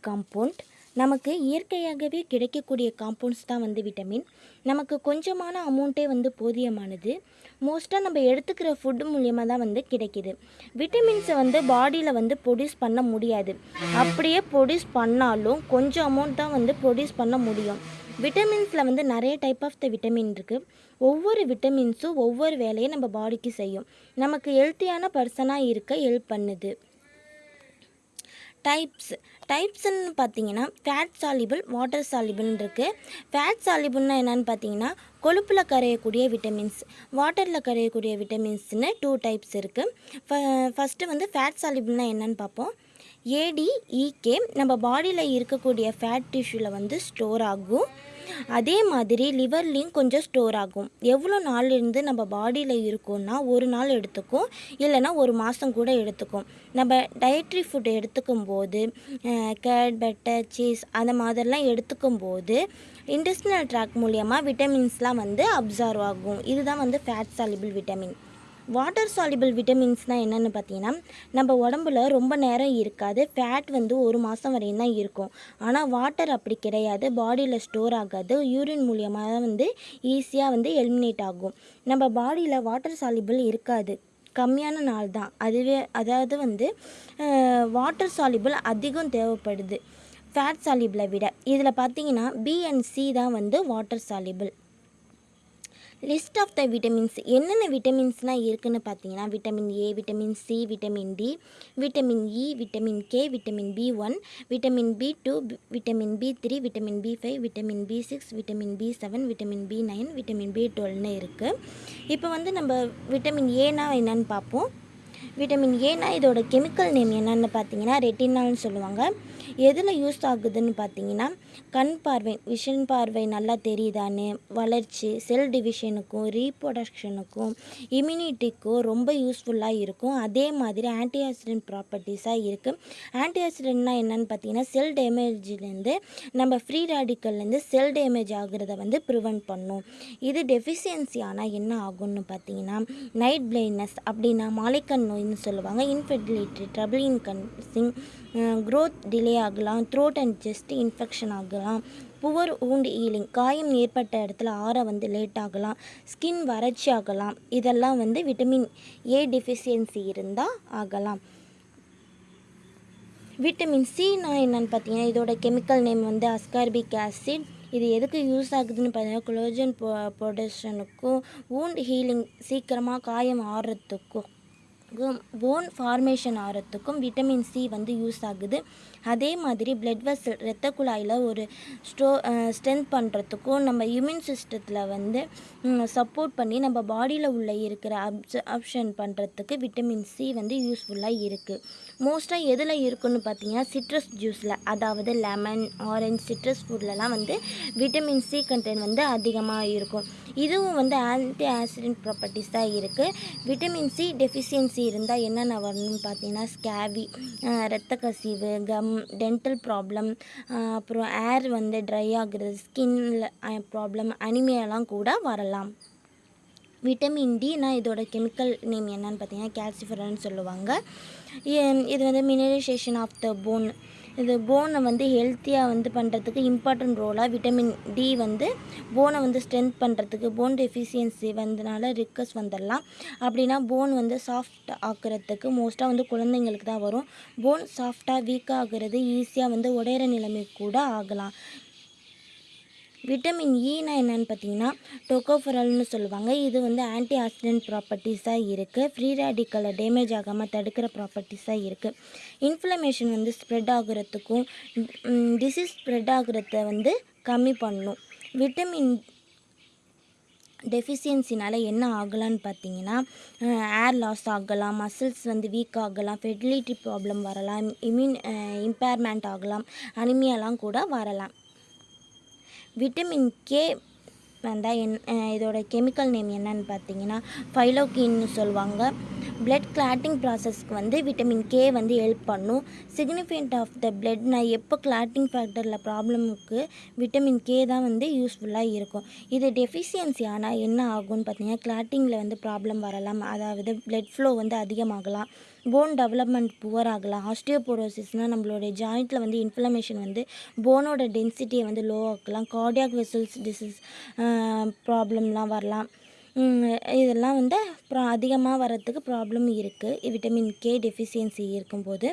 Compound. நமக்கு இயற்கையாகவே கிடைக்கக்கூடிய காம்பவுண்ட்ஸ் தான் விட்டமின். நமக்கு கொஞ்சமான அமௌண்ட்டே போதியமானது. மோஸ்ட்டாக நம்ம எடுத்துக்கிற ஃபுட்டு மூலியமாக தான் கிடைக்கிது. விட்டமின்ஸை பாடியில் ப்ரொடியூஸ் பண்ண முடியாது. அப்படியே ப்ரொடியூஸ் பண்ணாலும் கொஞ்சம் அமௌண்ட் தான் ப்ரொடியூஸ் பண்ண முடியும். விட்டமின்ஸில் நிறைய டைப் ஆஃப் த விட்டமின் இருக்குது. ஒவ்வொரு விட்டமின்ஸும் ஒவ்வொரு வேலையை நம்ம பாடிக்கு செய்யும். நமக்கு ஹெல்த்தியான பர்சனாக இருக்க ஹெல்ப் பண்ணுது. டைப்ஸ்ன்னு பார்த்தீங்கன்னா ஃபேட் சாலிபிள், வாட்டர் சாலிபிள்னு இருக்குது. ஃபேட் சாலிபிள்னா என்னென்னு பார்த்தீங்கன்னா கொழுப்பில் கரையக்கூடிய விட்டமின்ஸ், வாட்டரில் கரையக்கூடிய விட்டமின்ஸ்னு 2 டைப்ஸ் இருக்குது. ஃபஸ்ட்டு ஃபேட் சாலிபிள்னால் என்னென்னு பார்ப்போம். ADEK நம்ம பாடியில் இருக்கக்கூடிய ஃபேட் டிஷ்யூவில் ஸ்டோர் ஆகும். அதே மாதிரி லிவர்லேயும் கொஞ்சம் ஸ்டோர் ஆகும். எவ்வளோ நாள்லேருந்து நம்ம பாடியில் இருக்கோன்னா ஒரு நாள் எடுத்துக்கும், இல்லைனா ஒரு மாதம் கூட எடுத்துக்கும். நம்ம டயட்ரி ஃபுட் எடுத்துக்கும் போது கர்ட், பட்டர், சீஸ் அந்த மாதிரிலாம் எடுத்துக்கும் போது இன்டெஸ்டினல் ட்ராக் மூலியமாக விட்டமின்ஸ்லாம் அப்சார்வ் ஆகும். இதுதான் fat soluble vitamin. Water soluble விட்டமின்ஸ்னால் என்னென்னு பார்த்தீங்கன்னா நம்ம உடம்புல ரொம்ப நேரம் இருக்காது. ஃபேட் ஒரு மாதம் வரையும் தான் இருக்கும். ஆனால் வாட்டர் அப்படி கிடையாது. பாடியில் ஸ்டோர் ஆகாது. யூரின் மூலியமாக தான் ஈஸியாக எலிமினேட் ஆகும். நம்ம பாடியில் வாட்டர் சாலிபிள் இருக்காது, கம்மியான நாள் தான். அதாவது வாட்டர் சாலிபிள் அதிகம் தேவைப்படுது ஃபேட் சாலிபிளை விட. இதில் பார்த்தீங்கன்னா B and C தான் water soluble. List of the vitamins என்னென்ன விட்டமின்ஸ்னால் இருக்குதுன்னு பார்த்தீங்கன்னா vitamin A, vitamin C, vitamin D, vitamin E, vitamin K, vitamin B1, vitamin B2, vitamin B3, vitamin B5, vitamin B6, vitamin B7, vitamin B9, vitamin B12ன்னு இருக்குது. இப்போ நம்ம vitamin ஏனா என்னன்னு பார்ப்போம். விட்டமின் ஏனா இதோட கெமிக்கல் நேம் என்னென்னு பார்த்தீங்கன்னா ரெட்டினால்னு சொல்லுவாங்க. எதில் யூஸ் ஆகுதுன்னு பார்த்தீங்கன்னா கண் பார்வை, விஷன் பார்வை நல்லா தெரியுதான்னு, வளர்ச்சி, செல் டிவிஷனுக்கும், ரீப்ரொடக்ஷனுக்கும், இம்யூனிட்டிக்கும் ரொம்ப யூஸ்ஃபுல்லாக இருக்கும். அதே மாதிரி ஆன்டி ஆக்சிடென்ட் ப்ராப்பர்ட்டிஸாக இருக்குது. ஆன்டி ஆக்சிடென்ட்னா என்னென்னு பார்த்தீங்கன்னா செல் டேமேஜ்லேருந்து, நம்ம ஃப்ரீ ரேடிக்கல்லேருந்து செல் டேமேஜ் ஆகுறத ப்ரிவெண்ட் பண்ணும். இது டெஃபிஷியன்சி ஆனால் என்ன ஆகும்னு பார்த்தீங்கன்னா நைட் பிளைண்ட்னஸ், அப்படின்னா மாலைக்கண் நோய்னு சொல்லுவாங்க, இன்ஃபெர்டிலிட்டி, ட்ரபிள் இன் கன்சீவிங், க்ரோத் டிலே ஆகலாம், த்ரோட் அண்ட் செஸ்ட் இன்ஃபெக்ஷன் ஆகலாம், புவர் வூண்ட் ஹீலிங், காயம் ஏற்பட்ட இடத்துல ஆற லேட் ஆகலாம், ஸ்கின் வறட்சி ஆகலாம். இதெல்லாம் விட்டமின் A டெஃபிஷியன்சி இருந்தால் ஆகலாம். விட்டமின் Cனா என்னென்னு பார்த்தீங்கன்னா இதோட கெமிக்கல் நேம் அஸ்கார்பிக் ஆசிட். இது எதுக்கு யூஸ் ஆகுதுன்னு பார்த்தீங்கன்னா கொலாஜன் ப்ரொடக்ஷனுக்கும், வூண்ட் ஹீலிங் சீக்கிரமாக காயம் ஆறுறதுக்கும், போன் ஃபார்மேஷன் ஆகிறதுக்கும் விட்டமின் C யூஸ் ஆகுது. அதே மாதிரி பிளட் வெசல், இரத்த குழாயில் ஒரு ஸ்ட்ரென்த் பண்ணுறதுக்கும், நம்ம இம்யூன் சிஸ்டத்தில் சப்போர்ட் பண்ணி நம்ம பாடியில் உள்ள இருக்கிற அப்சர்ப்ஷன் பண்ணுறதுக்கு விட்டமின் C யூஸ்ஃபுல்லாக இருக்குது. மோஸ்ட்டாக எதில் இருக்குன்னு பார்த்தீங்கன்னா சிட்ரஸ் ஜூஸில், அதாவது லெமன், ஆரஞ்சு, சிட்ரஸ் ஃபுட்லலாம் விட்டமின் C கண்டென்ட் அதிகமாக இருக்கும். இதுவும் ஆன்டி ஆக்சிடென்ட் ப்ராப்பர்ட்டிஸாக இருக்குது. விட்டமின் C டெஃபிஷியன்சி இருந்தால் என்னென்ன வரணும்னு பார்த்தீங்கன்னா ஸ்கேவி, இரத்த கசிவு, கம், டென்டல் ப்ராப்ளம், அப்புறம் ஏர் ட்ரை ஆகுறது, ஸ்கின்ல ப்ராப்ளம், அனிமியாலாம் கூட வரலாம். விட்டமின் Dனா இதோட கெமிக்கல் நேம் என்னன்னு பார்த்தீங்கன்னா கால்சிஃபெரால்னு சொல்லுவாங்க. இது மினரலைசேஷன் ஆஃப் த போன். இது போனை ஹெல்த்தியாக பண்ணுறதுக்கு இம்பார்ட்டன்ட் ரோலாக விட்டமின் D போனை ஸ்ட்ரென்த் பண்ணுறதுக்கு, போன் டெஃபிஷியன்சி ரிக்கஸ் வந்துடலாம். அப்படின்னா போன் சாஃப்ட் ஆக்குறதுக்கு மோஸ்ட்டாக குழந்தைங்களுக்கு தான் வரும். போன் சாஃப்டாக வீக்காக ஆகுறது ஈஸியாக உடையிற நிலைமை கூட ஆகலாம். விட்டமின் ஈனா என்னென்னு பார்த்தீங்கன்னா டோகோஃபெரால்னு சொல்லுவாங்க. இது ஆன்டி ஆக்சிடென்ட் ப்ராப்பர்ட்டிஸாக இருக்குது. ஃப்ரீ ரேடிக்கலை டேமேஜ் ஆகாமல் தடுக்கிற ப்ராப்பர்ட்டிஸாக இருக்குது. இன்ஃப்ளமேஷன் ஸ்ப்ரெட் ஆகுறதுக்கும், டிசீஸ் ஸ்ப்ரெட் ஆகுறத கம்மி பண்ணும். விட்டமின் டெஃபிஷியன்சினால் என்ன ஆகலான்னு பார்த்தீங்கன்னா ஏர் லாஸ் ஆகலாம், மசில்ஸ் வீக் ஆகலாம், ஃபெர்டிலிட்டி ப்ராப்ளம் வரலாம், இம்யூன் இம்பேர்மெண்ட் ஆகலாம், அனிமியாலாம் கூட வரலாம். விட்டமின் K இதோட கெமிக்கல் நேம் என்னன்னு பார்த்தீங்கன்னா ஃபைலோகின்னு சொல்லுவாங்க. பிளட் கிளாட்டிங் ப்ராசஸ்க்கு வந்து விட்டமின் கே வந்து ஹெல்ப் பண்ணும். சிக்னிஃபிகண்ட் ஆஃப் த பிளட்னா எப்போ கிளாட்டிங் ஃபேக்டரில் ப்ராப்ளமுக்கு விட்டமின் கே தான் வந்து யூஸ்ஃபுல்லாக இருக்கும். இது டெஃபிஷியன்சி ஆனால் என்ன ஆகும்னு பார்த்தீங்கன்னா கிளாட்டிங்கில் வந்து ப்ராப்ளம் வரலாம். அதாவது பிளட் ஃப்ளோ வந்து அதிகமாகலாம், போன் டெவலப்மெண்ட் புவர் ஆகலாம். ஆஸ்டியோபோரோசிஸ்னால் நம்மளுடைய ஜாயிண்ட்டில் வந்து இன்ஃப்ளமேஷன் வந்து போனோட டென்சிட்டியை வந்து லோ ஆக்கலாம். கார்டியாக் வெசல்ஸ் டிசீஸ் ப்ராப்ளம்லாம் வரலாம். இதெல்லாம் வந்து அப்புறம் அதிகமாக வர்றதுக்கு ப்ராப்ளம் இருக்குது விட்டமின் கே டெஃபிஷியன்சி இருக்கும்போது.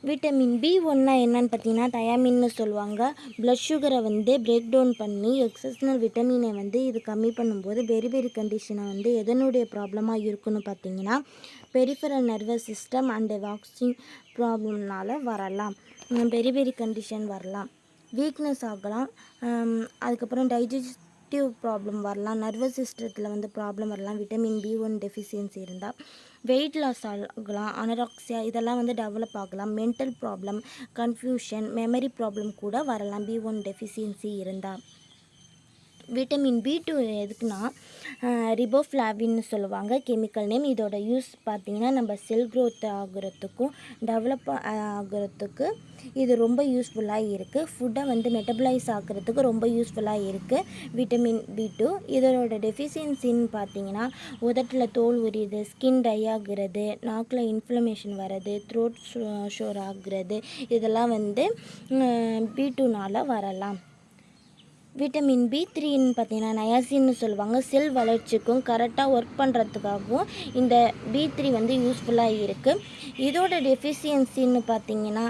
விட்டமின் B1 என்னன்னு பார்த்தீங்கன்னா தயாமின்னு சொல்லுவாங்க. பிளட் சுகரை வந்து பிரேக் டவுன் பண்ணி எக்ஸஸ்னல் விட்டமினை வந்து இது கம்மி பண்ணும்போது பெரி கண்டிஷனை வந்து எதனுடைய ப்ராப்ளமாக இருக்குன்னு பார்த்தீங்கன்னா பெரிஃபரல் நர்வஸ் சிஸ்டம் அண்ட் வாக்சிங் ப்ராப்ளம்னால வரலாம். பெரி கண்டிஷன் வரலாம், வீக்னஸ் ஆகலாம், அதுக்கப்புறம் டைஜஸ்டிவ் ப்ராப்ளம் வரலாம், நர்வஸ் சிஸ்டத்தில் வந்து ப்ராப்ளம் வரலாம். விட்டமின் B1 டெஃபிஷியன்சி இருந்தால் வெயிட் லாஸ் ஆகலாம், அனராக்சியா இதெல்லாம் வந்து டெவலப் ஆகலாம். Mental problem, confusion, memory problem கூட வரலாம் B1 டெஃபிஷியன்சி இருந்தால். விட்டமின் B2 எதுக்குன்னா ரிபோஃப்ளாவின்னு சொல்லுவாங்க கெமிக்கல் நேம். இதோட யூஸ் பார்த்திங்கன்னா நம்ம செல் க்ரோத் ஆகுறதுக்கும் டெவலப் ஆகுறதுக்கு இது ரொம்ப யூஸ்ஃபுல்லாக இருக்குது. ஃபுட்டை வந்து மெட்டபலைஸ் ஆகிறதுக்கு ரொம்ப யூஸ்ஃபுல்லாக இருக்குது விட்டமின் B2. இதோட டெஃபிஷியன்சின்னு பார்த்திங்கன்னா உதட்டில் தோல் உரியுது, ஸ்கின் டை ஆகுறது, நாக்கில் இன்ஃப்ளமேஷன் வர்றது, த்ரோட் ஷோர் ஆகுறது, இதெல்லாம் வந்து B2னால் வரலாம். விட்டமின் B3ன்னு பார்த்தீங்கன்னா நயாசின்னு சொல்லுவாங்க. செல் வளர்ச்சிக்கும் கரெக்டாக ஒர்க் பண்ணுறதுக்காகவும் இந்த B3 வந்து யூஸ்ஃபுல்லாக இருக்குது. இதோட டெஃபிஷியன்சின்னு பார்த்தீங்கன்னா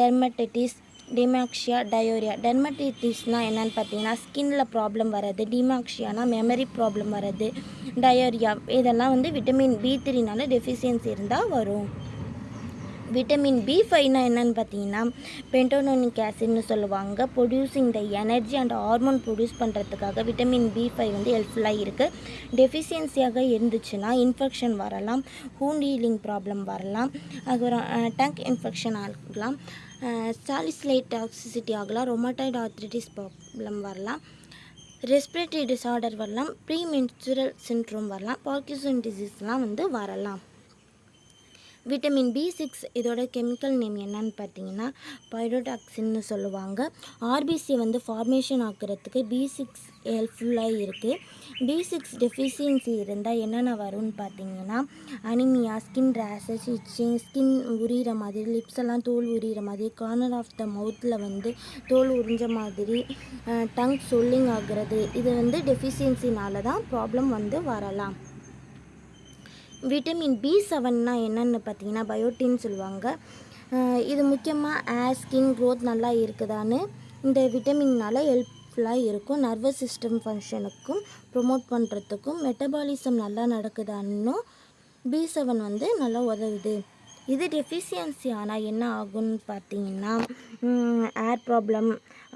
டெர்மடைட்டிஸ், டிமாக்ஷியா, டயோரியா. டெர்மடைட்டிஸ்னால் என்னென்னு பார்த்தீங்கன்னா ஸ்கின்னில் ப்ராப்ளம் வர்றது, டிமாக்ஷியானா மெமரி ப்ராப்ளம் வர்றது, டயோரியா இதெல்லாம் வந்து விட்டமின் B3னால டெஃபிஷியன்சி இருந்தால் வரும். விட்டமின் B5னா என்னென்னு பார்த்தீங்கன்னா பென்டோனோனிக் ஆசிட்னு சொல்லுவாங்க. Producing the energy and hormone produce பண்ணுறதுக்காக விட்டமின் B5 வந்து ஹெல்ப்ஃபுல்லாக இருக்குது. டெஃபிஷியன்சியாக இருந்துச்சுன்னா இன்ஃபெக்ஷன் வரலாம், ஹூண்ட் ஹீலிங் ப்ராப்ளம் வரலாம், அதுக்கப்புறம் டங்க் இன்ஃபெக்ஷன் ஆகலாம், சாலிசிலேட் டாக்ஸிசிட்டி ஆகலாம், ரொமட்டாய்டு ஆர்த்ரைட்டிஸ் ப்ராப்ளம் வரலாம், ரெஸ்பிரேட்டரி டிஸார்டர் வரலாம், ப்ரீ மென்ஸ்ட்ரல் சிண்ட்ரோம் வரலாம், பார்க்கின்சன் டிசீஸ்லாம் வந்து வரலாம். விட்டமின் B6 இதோட கெமிக்கல் நேம் என்னன்னு பார்த்தீங்கன்னா பைரோடாக்சின்னு சொல்லுவாங்க. ஆர்பிசி வந்து ஃபார்மேஷன் ஆக்கிறதுக்கு B6 ஹெல்ப்ஃபுல்லாக இருக்குது. B6 டெஃபிஷியன்சி இருந்தால் என்னென்ன வரும்னு பார்த்தீங்கன்னா anaemia, skin rashes, itching, skin உரிகிற மாதிரி, லிப்ஸ் எல்லாம் தோல் உரிகிற மாதிரி, கார்னர் ஆஃப் த மவுத்தில் வந்து தோல் உறிஞ்ச மாதிரி, டங் சொல்லிங் ஆகிறது, இது வந்து டெஃபிஷியன்சினால தான் ப்ராப்ளம் வந்து வரலாம். விட்டமின் B7னா என்னென்னு பார்த்தீங்கன்னா பயோட்டின்னு சொல்லுவாங்க. இது முக்கியமாக ஸ்கின் க்ரோத் நல்லா இருக்குதான்னு இந்த விட்டமின்னால் ஹெல்ப்ஃபுல்லாக இருக்கும். நர்வஸ் சிஸ்டம் ஃபங்க்ஷனுக்கும் ப்ரொமோட் பண்ணுறதுக்கும், மெட்டபாலிசம் நல்லா நடக்குதான்னும் B7 வந்து நல்லா உதவுது. இது டெஃபிஷியன்சி ஆனால் என்ன ஆகும்னு பார்த்தீங்கன்னா ஏர் ப்ராப்ளம்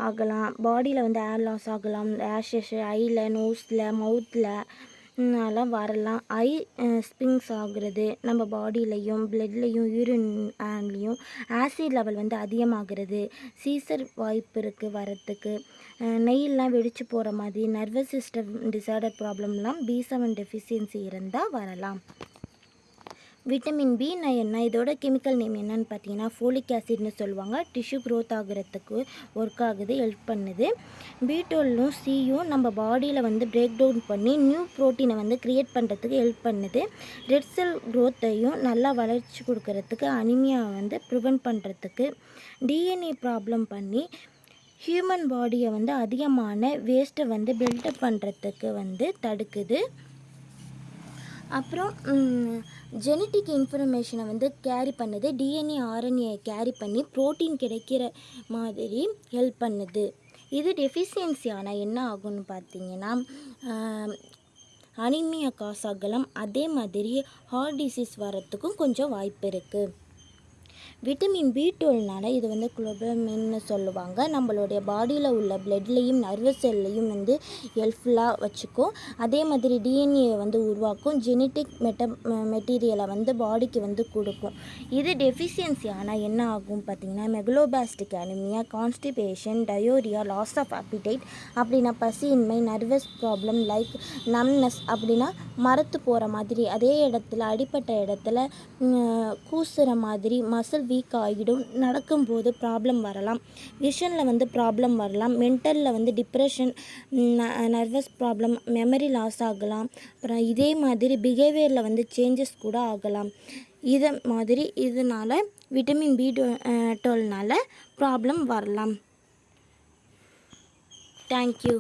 ஆகலாம், பாடியில் வந்து ஏர் லாஸ் ஆகலாம், ரேஷஸ் ஐயில், நோஸில், மவுத்தில் அதெல்லாம் வரலாம். ஸ்பிங்ஸ் ஆகுறது, நம்ம பாடியிலையும் பிளட்லேயும் யூரின்லேயும் ஆசிட் லெவல் வந்து அதிகமாகிறது, சீசர் வாய்ப்பு இருக்குது வரத்துக்கு, நெய்யெல்லாம் வெடிச்சு போகிற மாதிரி, நர்வஸ் சிஸ்டம் டிஸார்டர் ப்ராப்ளம்லாம் B7 டெஃபிஷியன்சி இருந்தால் வரலாம். விட்டமின் B9 இதோட கெமிக்கல் நேம் என்னன்னு பார்த்தீங்கன்னா ஃபோலிக் ஆசிட்னு சொல்லுவாங்க. டிஷ்யூ க்ரோத் ஆகுறதுக்கு ஒர்க் ஆகுது, ஹெல்ப் பண்ணுது. B12ம் Cயும் நம்ம பாடியில் வந்து பிரேக் டவுன் பண்ணி நியூ ப்ரோட்டீனை வந்து க்ரியேட் பண்ணுறதுக்கு ஹெல்ப் பண்ணுது. ரெட் செல் க்ரோத்தையும் நல்லா வளர்ச்சி கொடுக்கறதுக்கு, அனிமியா வந்து ப்ரிவெண்ட் பண்ணுறதுக்கு, DNA ப்ராப்ளம் பண்ணி ஹியூமன் பாடியை வந்து அதிகமான வேஸ்ட்டை வந்து பில்டப் பண்ணுறதுக்கு வந்து தடுக்குது. அப்புறம் ஜெனட்டிக் இன்ஃபர்மேஷனை வந்து கேரி பண்ணுது. DNA RNA கேரி பண்ணி ப்ரோட்டீன் கிடைக்கிற மாதிரி ஹெல்ப் பண்ணுது. இது டெஃபிஷியன்சி ஆனால் என்ன ஆகும்னு பார்த்தீங்கன்னா அனிமியா காஸ் ஆகலாம். அதே மாதிரி ஹார்ட் டிசீஸ் வரத்துக்கும் கொஞ்சம் வாய்ப்பு இருக்குது. விட்டமின் பி12னால இது வந்து குளோபமின்னு சொல்லுவாங்க. நம்மளுடைய பாடியில் உள்ள பிளட்லேயும் நர்வஸ் செல்லையும் வந்து ஹெல்ப்ஃபுல்லாக வச்சுக்கும். அதே மாதிரி டிஎன்ஏ வந்து உருவாக்கும். ஜெனட்டிக் மெட்டீரியலை வந்து பாடிக்கு வந்து கொடுக்கும். இது டெஃபிஷியன்சி ஆனால் என்ன ஆகும் பார்த்திங்கன்னா megaloblastic anaemia, constipation, diarrhoea, loss of appetite அப்படின்னா பசியின்மை, நர்வஸ் ப்ராப்ளம் லைக் நம்னஸ் அப்படின்னா மரத்து போகிற மாதிரி, அதே இடத்துல அடிப்பட்ட இடத்துல கூசுகிற மாதிரி, மசில் வீக் ஆகிடும், நடக்கும்போது ப்ராப்ளம் வரலாம், விஷனில் வந்து ப்ராப்ளம் வரலாம், மென்டலில் வந்து depression, nervous problem, memory loss ஆகலாம். அப்புறம் இதே மாதிரி பிஹேவியரில் வந்து சேஞ்சஸ் கூட ஆகலாம். இதை மாதிரி இதனால் விட்டமின் பி12னால ப்ராப்ளம் வரலாம். தேங்க்யூ.